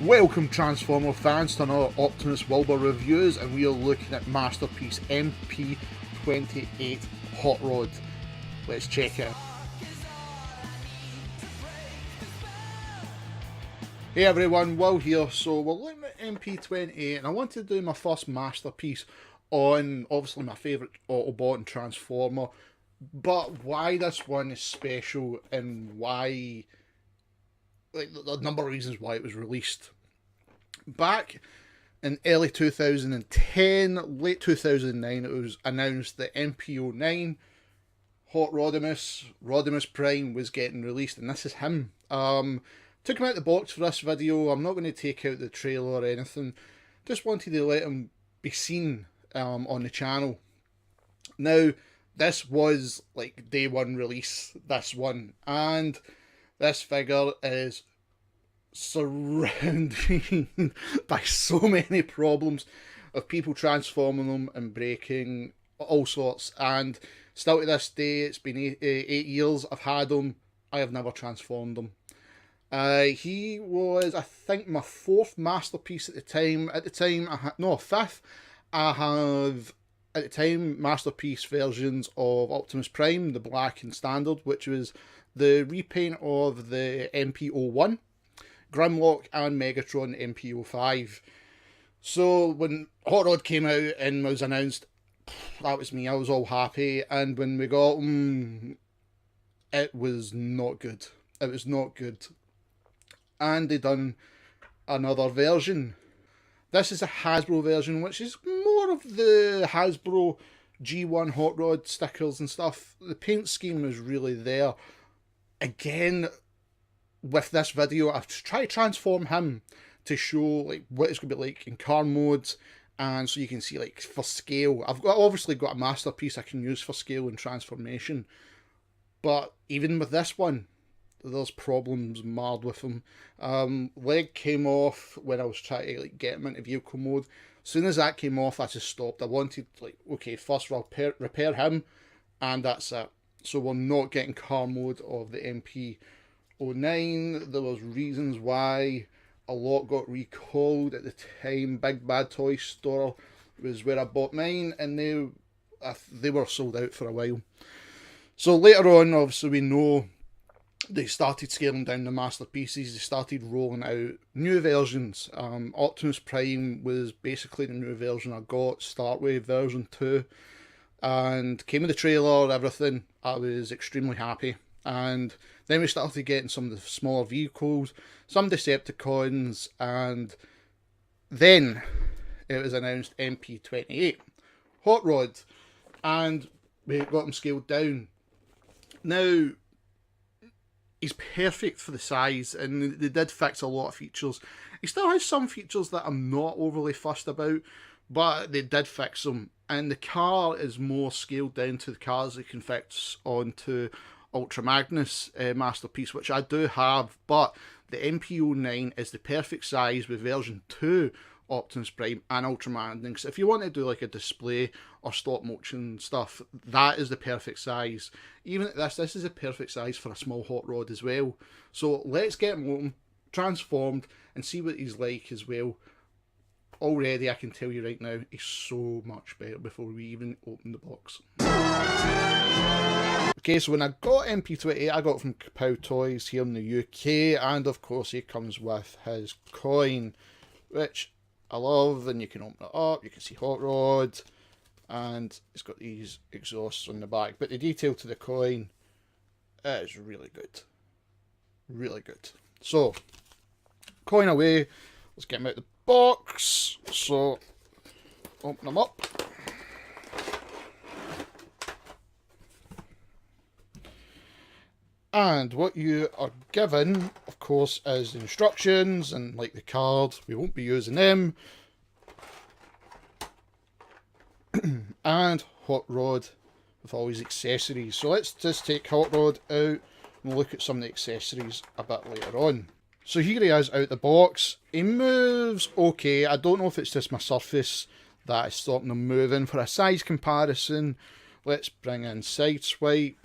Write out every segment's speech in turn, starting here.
Welcome Transformer fans to another Optimus Wilbur reviews, and we are looking at Masterpiece MP28 Hot Rod. Let's check it out. Hey everyone, Will here. So we're looking at MP28 and I want to do my first Masterpiece on obviously my favourite Autobot and Transformer, but why this one is special and why, like, the number of reasons why it was released. Back in early 2010, late 2009, it was announced that MP09 Hot Rodimus Prime was getting released, and this is him. Took him out of the box for this video. I'm not going to take out the trailer or anything. Just wanted to let him be seen on the channel. Now, this was like day one release, this one, and this figure is surrounded by so many problems of people transforming them and breaking all sorts, and still to this day, it's been 8 years I've had him, I have never transformed him. He was, I think, my fourth Masterpiece at the time. At the time, fifth. I have, at the time, Masterpiece versions of Optimus Prime, the black and standard, which was the repaint of the MP01, Grimlock and Megatron MP05. So when Hot Rod came out and was announced, that was me. I was all happy. And when we got him, it was not good. It was not good. And they done another version. This is a Hasbro version, which is more of the Hasbro G1 Hot Rod stickers and stuff. The paint scheme is really there. Again, with this video, I've tried to transform him to show like what it's going to be like in car modes, and so you can see like for scale. I've obviously got a Masterpiece I can use for scale and transformation, but even with this one, there's problems marred with him. Leg came off when I was trying to like get him into vehicle mode. As soon as that came off, I just stopped. I wanted, like, okay, first I'll repair him, and that's it. So we're not getting car mode of the MP09. There was reasons why a lot got recalled at the time. Big Bad Toy Store was where I bought mine, and they were sold out for a while. So later on, obviously, we know they started scaling down the Masterpieces. They started rolling out new versions. Optimus Prime was basically the new version I got, Startwave version 2. And came with the trailer, everything. I was extremely happy. And then we started getting some of the smaller vehicles, some Decepticons, and then it was announced MP28 Hot Rod. And we got him scaled down. Now, he's perfect for the size, and they did fix a lot of features. He still has some features that I'm not overly fussed about, but they did fix them. And the car is more scaled down to the cars they can fix onto Ultra Magnus Masterpiece, which I do have, but the MP09 is the perfect size with version 2 Optimus Prime and Ultra Magnus. If you want to do like a display or stop motion stuff, that is the perfect size. Even at this is a perfect size for a small Hot Rod as well. So let's get him open, transformed, and see what he's like as well. Already, I can tell you right now, he's so much better before we even open the box. Okay, so when I got MP28, I got it from Kapow Toys here in the UK, and of course he comes with his coin, which I love, and you can open it up, you can see Hot Rod, and it's got these exhausts on the back, but the detail to the coin is really good. Really good. So, coin away, let's get him out of the box. So, open them up. And what you are given, of course, is the instructions and like the card. We won't be using them. And Hot Rod with all his accessories. So let's just take Hot Rod out and look at some of the accessories a bit later on. So here he is out the box. He moves okay. I don't know if it's just my surface that is stopping him moving. For a size comparison, let's bring in Sideswipe.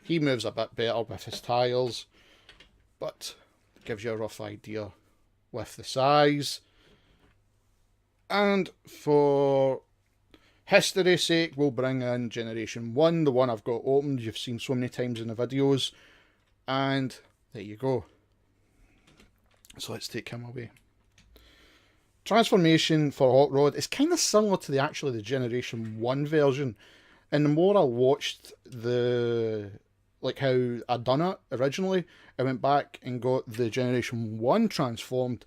He moves a bit better with his tires, but gives you a rough idea with the size. And for history's sake, we'll bring in Generation 1, the one I've got opened, you've seen so many times in the videos. And there you go. So let's take him away. Transformation for Hot Rod is kind of similar to the Generation 1 version. And the more I watched how I done it originally, I went back and got the Generation 1 transformed.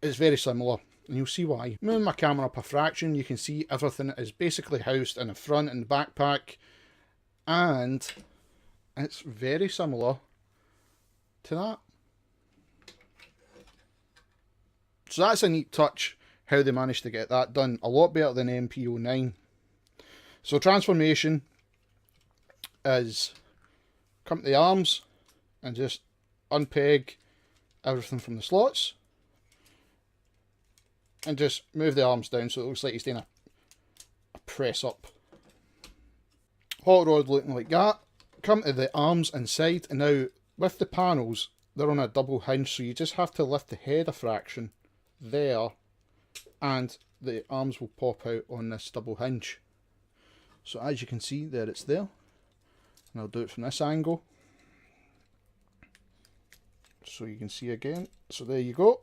It's very similar, and you'll see why. Moving my camera up a fraction, you can see everything is basically housed in the front and the backpack. And it's very similar to that. So that's a neat touch, how they managed to get that done. A lot better than MP09. So transformation is come to the arms and just unpeg everything from the slots. And just move the arms down so it looks like he's doing a press up. Hot Rod looking like that. Come to the arms inside, and now with the panels, they're on a double hinge, so you just have to lift the head a fraction there, and the arms will pop out on this double hinge. So as you can see, there it's there. And I'll do it from this angle, so you can see again. So there you go.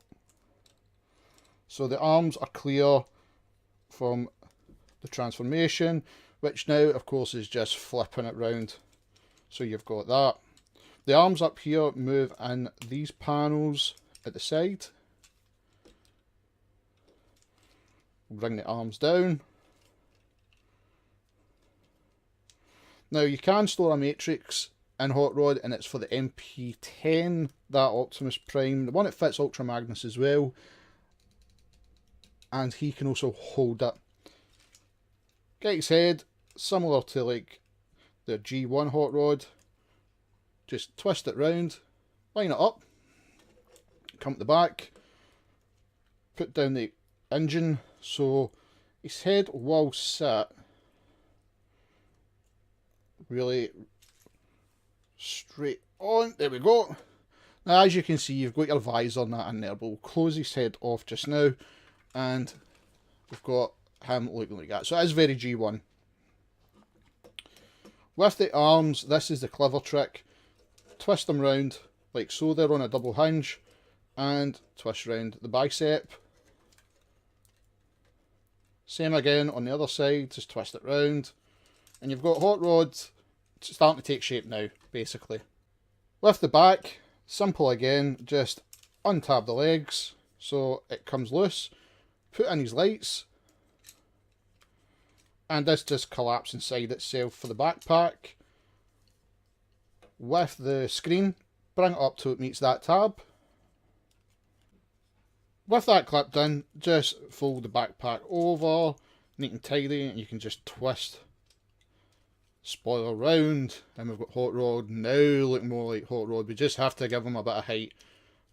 So the arms are clear from the transformation, which now of course is just flipping it round. So you've got that. The arms up here move in these panels at the side. Bring the arms down. Now you can store a matrix in Hot Rod, and it's for the MP10, that Optimus Prime, the one that fits Ultra Magnus as well, and he can also hold it. Get his head, similar to like the G1 Hot Rod, just twist it round, line it up, come to the back, put down the engine so his head will sit really straight on. There we go. Now as you can see, you've got your visor and that in there, but we'll close his head off just now, and we've got him looking like that. So it is very G1. With the arms, this is the clever trick. Twist them round like so, they're on a double hinge, and twist round the bicep. Same again on the other side, just twist it round, and you've got Hot Rod starting to take shape now, basically. With the back, simple again, just untab the legs so it comes loose, put in his lights, and this just collapses inside itself for the backpack. With the screen, bring it up till it meets that tab. With that clipped in, just fold the backpack over, neat and tidy, and you can just twist spoiler round, and we've got Hot Rod now looking more like Hot Rod. We just have to give him a bit of height.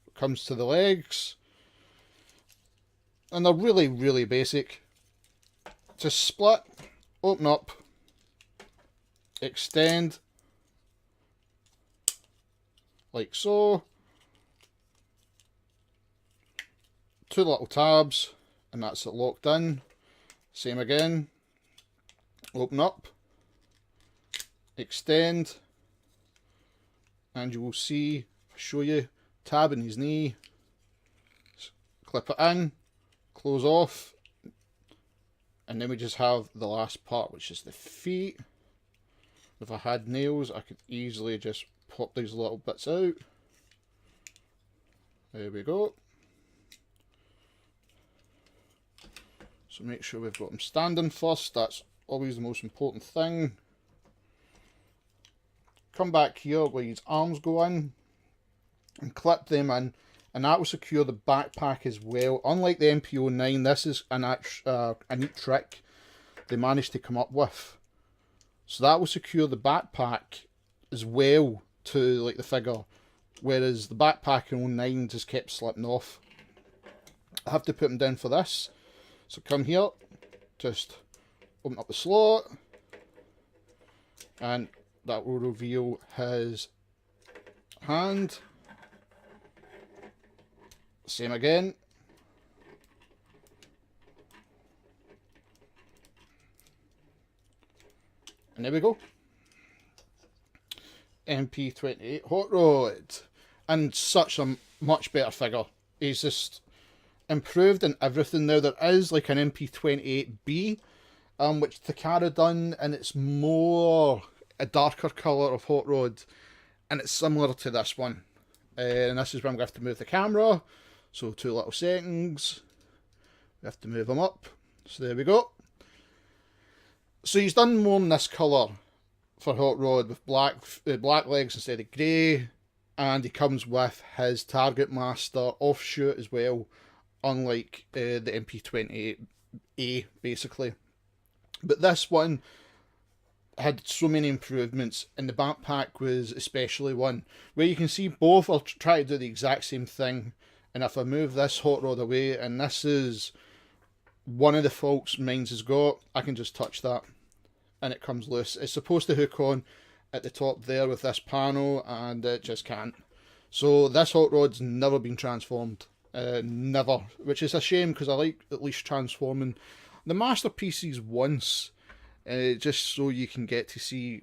It comes to the legs, and they're really, really basic. Just split, open up, extend, like so. Two little tabs, and that's it locked in. Same again. Open up, extend, and you will see, I'll show you, tab in his knee, clip it in, close off, and then we just have the last part, which is the feet. If I had nails, I could easily just pop these little bits out. There we go. So make sure we've got them standing first, that's always the most important thing. Come back here where his arms go in and clip them in, and that will secure the backpack as well. Unlike the MP09, this is a neat trick they managed to come up with. So that will secure the backpack as well to like the figure, whereas the backpack in 09 just kept slipping off. I have to put them down for this. So come here, just open up the slot, and that will reveal his hand. Same again. And there we go. MP28 Hot Rod. And such a much better figure. He's just improved in everything now. There is like an MP28B, which Takara done, and it's more a darker colour of Hot Rod, and it's similar to this one. And this is where I'm going to have to move the camera. So 2 little settings. We have to move them up. So there we go. So he's done more in this colour for Hot Rod with black legs instead of grey, and he comes with his Target Master offshoot as well, unlike the MP28A basically. But this one had so many improvements, and the backpack was especially one where you can see both are trying to do the exact same thing. And if I move this Hot Rod away, and this is one of the faults mine's has got, I can just touch that and it comes loose. It's supposed to hook on at the top there with this panel, and it just can't. So this Hot Rod's never been transformed. Never. Which is a shame, because I like at least transforming the masterpieces once. Just so you can get to see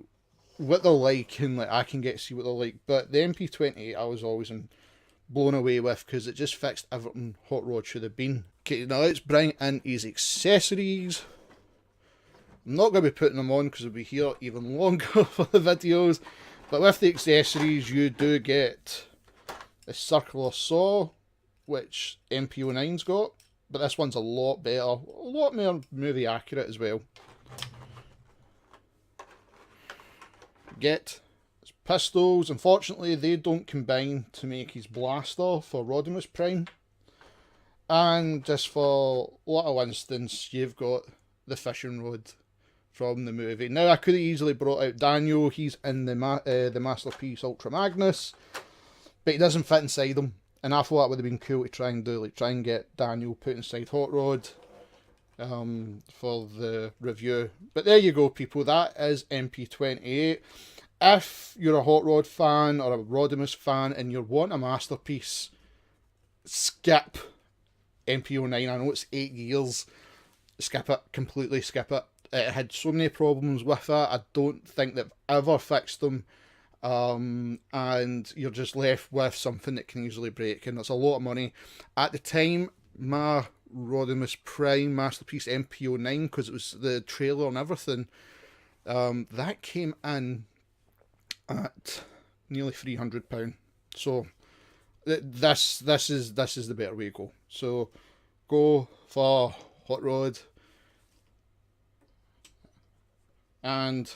what they're like, and like I can get to see what they're like. But the MP28 I was always blown away with, because it just fixed everything Hot Rod should have been. Okay, now let's bring in his accessories. I'm not going to be putting them on because we'll be here even longer for the videos. But with the accessories, you do get a circular saw, which MP09's got. But this one's a lot better, a lot more movie accurate as well. Get his pistols. Unfortunately, they don't combine to make his blaster for Rodimus Prime. And just for little instance, you've got the fishing rod from the movie. Now, I could have easily brought out Daniel. He's in the Masterpiece Ultra Magnus, but he doesn't fit inside him. And I thought that would have been cool to try and do, like try and get Daniel put inside Hot Rod for the review. But there you go, people. That is MP28. If you're a Hot Rod fan or a Rodimus fan and you want a masterpiece, skip MP09. I know it's 8 years. Skip it. Completely skip it. It had so many problems with it. I don't think they've ever fixed them. And you're just left with something that can easily break. And it's a lot of money. At the time, my Rodimus Prime Masterpiece MP09, because it was the trailer and everything, that came in at nearly £300. So this is the better way to go. So go for Hot Rod, and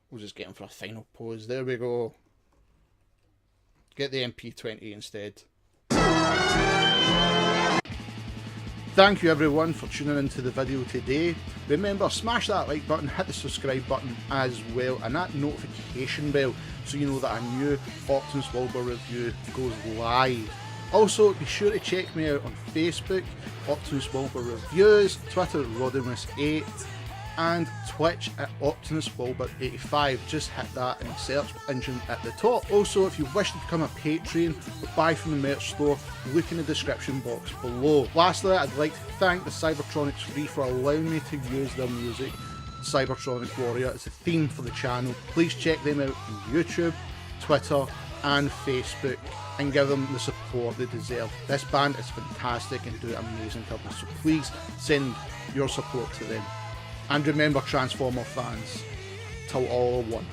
we'll just get him for a final pose. There we go. Get the MP20 instead. Thank you everyone for tuning into the video today. Remember, smash that like button, hit the subscribe button as well, and that notification bell so you know that a new Optimus Wilbur review goes live. Also, be sure to check me out on Facebook, Optimus Wilbur Reviews, Twitter, Rodimus8, and Twitch at Optimus Wilbur 85. Just hit that in the search engine at the top. Also, if you wish to become a Patreon or buy from the merch store, look in the description box below. Lastly, I'd like to thank the Cybertronic Spree for allowing me to use their music. Cybertronic Warrior is the theme for the channel. Please check them out on YouTube, Twitter and Facebook, and give them the support they deserve. This band is fantastic and do amazing covers, so please send your support to them. And remember, Transformer fans, till all are one.